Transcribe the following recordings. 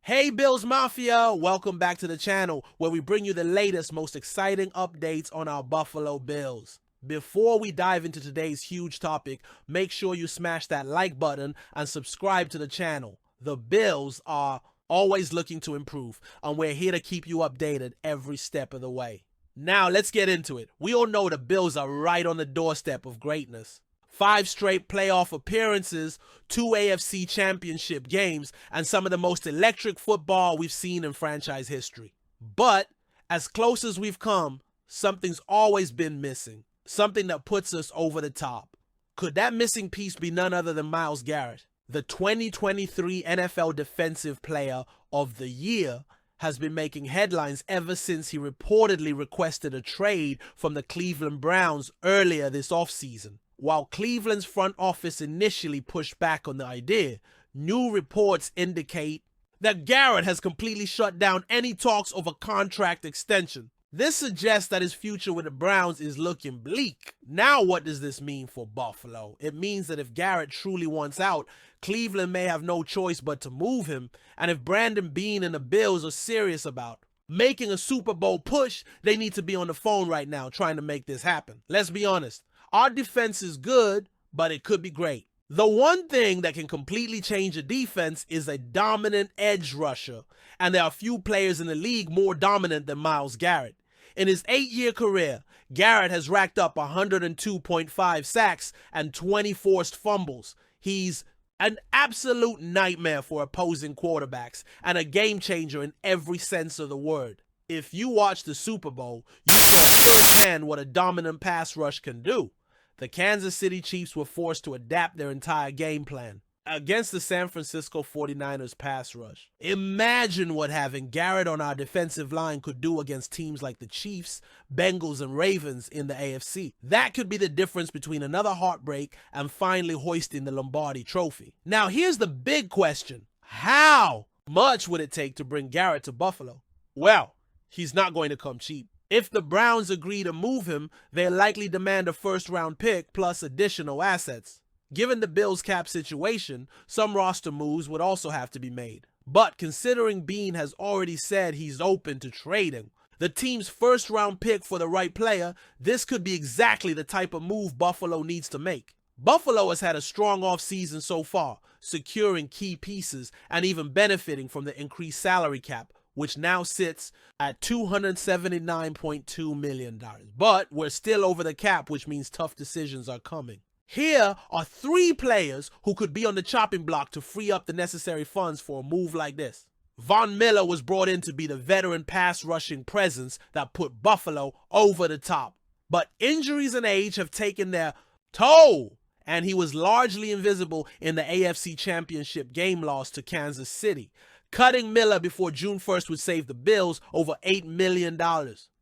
Hey Bills Mafia, welcome back to the channel where we bring you the latest, most exciting updates on our Buffalo Bills. Before we dive into today's huge topic, make sure you smash that like button and subscribe to the channel. The Bills are always looking to improve, and we're here to keep you updated every step of the way. Now let's get into it. We all know the Bills are right on the doorstep of greatness. 5 straight playoff appearances, 2 AFC championship games, and some of the most electric football we've seen in franchise history. But as close as we've come, something's always been missing. Something that puts us over the top. Could that missing piece be none other than Myles Garrett? The 2023 NFL Defensive Player of the Year has been making headlines ever since he reportedly requested a trade from the Cleveland Browns earlier this offseason. While Cleveland's front office initially pushed back on the idea, new reports indicate that Garrett has completely shut down any talks of a contract extension. This suggests that his future with the Browns is looking bleak. Now what does this mean for Buffalo? It means that if Garrett truly wants out, Cleveland may have no choice but to move him, and if Brandon Beane and the Bills are serious about making a Super Bowl push, they need to be on the phone right now trying to make this happen. Let's be honest. Our defense is good, but it could be great. The one thing that can completely change a defense is a dominant edge rusher, and there are few players in the league more dominant than Myles Garrett. In his 8-year career, Garrett has racked up 102.5 sacks and 20 forced fumbles. He's an absolute nightmare for opposing quarterbacks and a game changer in every sense of the word. If you watch the Super Bowl, you saw firsthand what a dominant pass rush can do. The Kansas City Chiefs were forced to adapt their entire game plan against the San Francisco 49ers pass rush. Imagine what having Garrett on our defensive line could do against teams like the Chiefs, Bengals, and Ravens in the AFC. That could be the difference between another heartbreak and finally hoisting the Lombardi Trophy. Now here's the big question. How much would it take to bring Garrett to Buffalo? Well, he's not going to come cheap. If the Browns agree to move him, they'll likely demand a first-round pick plus additional assets. Given the Bills' cap situation, some roster moves would also have to be made. But considering Beane has already said he's open to trading the team's first-round pick for the right player, this could be exactly the type of move Buffalo needs to make. Buffalo has had a strong offseason so far, securing key pieces and even benefiting from the increased salary cap, which now sits at $279.2 million. But we're still over the cap, which means tough decisions are coming. Here are 3 players who could be on the chopping block to free up the necessary funds for a move like this. Von Miller was brought in to be the veteran pass rushing presence that put Buffalo over the top. But injuries and age have taken their toll, and he was largely invisible in the AFC Championship game loss to Kansas City. Cutting Miller before June 1st would save the Bills over $8 million.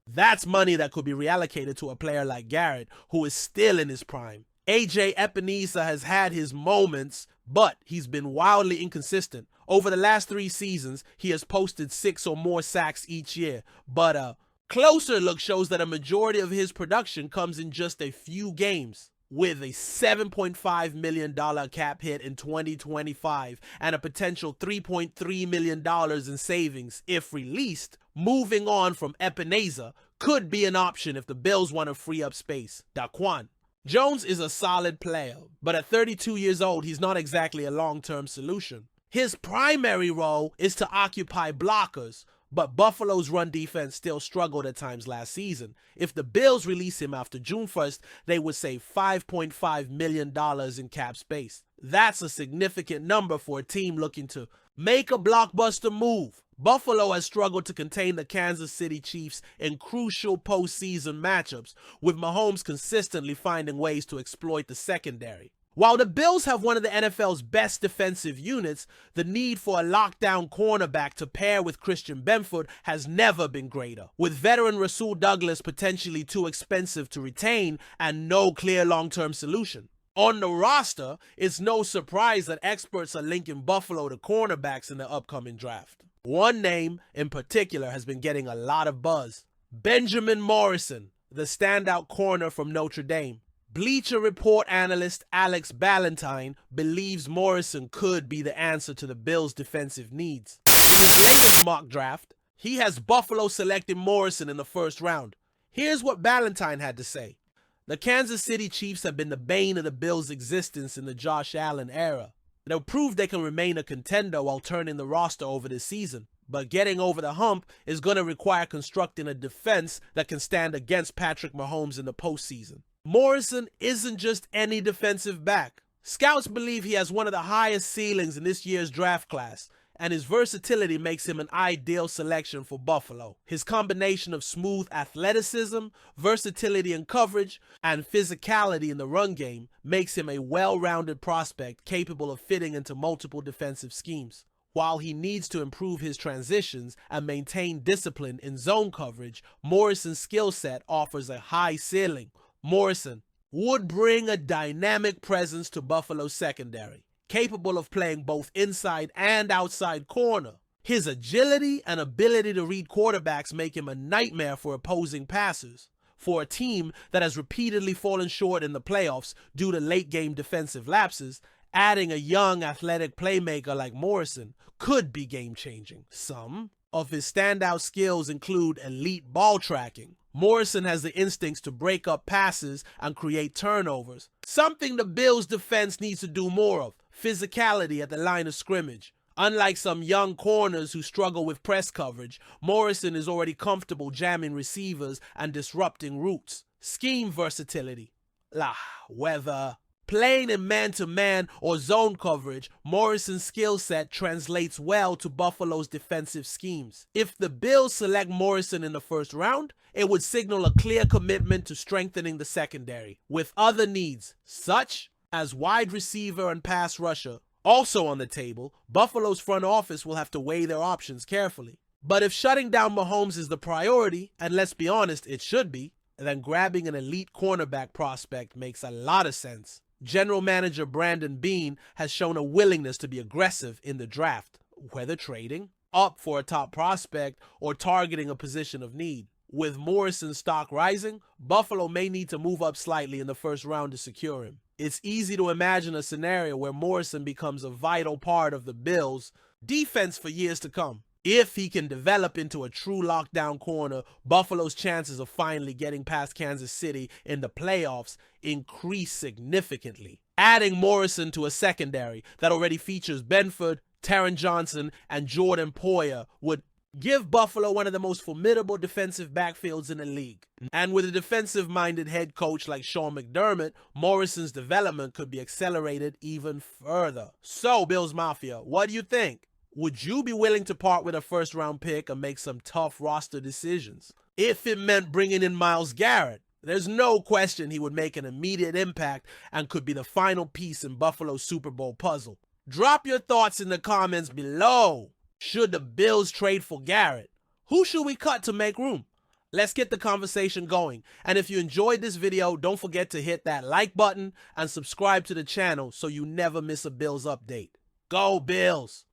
That's money that could be reallocated to a player like Garrett, who is still in his prime. AJ Epinesa has had his moments, but he's been wildly inconsistent. Over the last 3 seasons, he has posted 6 or more sacks each year, but a closer look shows that a majority of his production comes in just a few games. With a $7.5 million cap hit in 2025 and a potential $3.3 million in savings if released, moving on from Epinesa could be an option if the Bills want to free up space. Daquan Jones is a solid player, but at 32 years old, he's not exactly a long-term solution. His primary role is to occupy blockers, but Buffalo's run defense still struggled at times last season. If the Bills release him after June 1st, they would save $5.5 million in cap space. That's a significant number for a team looking to make a blockbuster move. Buffalo has struggled to contain the Kansas City Chiefs in crucial postseason matchups, with Mahomes consistently finding ways to exploit the secondary. While the Bills have one of the NFL's best defensive units, the need for a lockdown cornerback to pair with Christian Benford has never been greater. With veteran Rasul Douglas potentially too expensive to retain and no clear long-term solution. On the roster, it's no surprise that experts are linking Buffalo to cornerbacks in the upcoming draft. One name in particular has been getting a lot of buzz. Benjamin Morrison, the standout corner from Notre Dame. Bleacher Report analyst Alex Ballentine believes Morrison could be the answer to the Bills' defensive needs. In his latest mock draft, he has Buffalo selecting Morrison in the first round. Here's what Ballantyne had to say. The Kansas City Chiefs have been the bane of the Bills' existence in the Josh Allen era. They'll prove they can remain a contender while turning the roster over this season. But getting over the hump is going to require constructing a defense that can stand against Patrick Mahomes in the postseason. Morrison isn't just any defensive back. Scouts believe he has one of the highest ceilings in this year's draft class, and his versatility makes him an ideal selection for Buffalo. His combination of smooth athleticism, versatility in coverage, and physicality in the run game makes him a well-rounded prospect capable of fitting into multiple defensive schemes. While he needs to improve his transitions and maintain discipline in zone coverage, Morrison's skill set offers a high ceiling. Morrison would bring a dynamic presence to Buffalo's secondary, capable of playing both inside and outside corner. His agility and ability to read quarterbacks make him a nightmare for opposing passers. For a team that has repeatedly fallen short in the playoffs due to late-game defensive lapses, adding a young, athletic playmaker like Morrison could be game-changing. Some of his standout skills include elite ball tracking. Morrison has the instincts to break up passes and create turnovers, something the Bills' defense needs to do more of. Physicality at the line of scrimmage. Unlike some young corners who struggle with press coverage, Morrison is already comfortable jamming receivers and disrupting routes. Scheme versatility. Whether playing in man-to-man or zone coverage, Morrison's skill set translates well to Buffalo's defensive schemes. If the Bills select Morrison in the first round, it would signal a clear commitment to strengthening the secondary, with other needs, such as wide receiver and pass rusher, also on the table. Buffalo's front office will have to weigh their options carefully. But if shutting down Mahomes is the priority, and let's be honest, it should be, then grabbing an elite cornerback prospect makes a lot of sense. General Manager Brandon Beane has shown a willingness to be aggressive in the draft, whether trading up for a top prospect or targeting a position of need. With Morrison's stock rising, Buffalo may need to move up slightly in the first round to secure him. It's easy to imagine a scenario where Morrison becomes a vital part of the Bills' defense for years to come. If he can develop into a true lockdown corner, Buffalo's chances of finally getting past Kansas City in the playoffs increase significantly. Adding Morrison to a secondary that already features Benford, Taron Johnson, and Jordan Poyer would give Buffalo one of the most formidable defensive backfields in the league. And with a defensive-minded head coach like Sean McDermott, Morrison's development could be accelerated even further. So, Bills Mafia, what do you think? Would you be willing to part with a first-round pick and make some tough roster decisions? If it meant bringing in Myles Garrett, there's no question he would make an immediate impact and could be the final piece in Buffalo's Super Bowl puzzle. Drop your thoughts in the comments below. Should the Bills trade for Garrett? Who should we cut to make room? Let's get the conversation going. And if you enjoyed this video, don't forget to hit that like button and subscribe to the channel so you never miss a Bills update. Go Bills!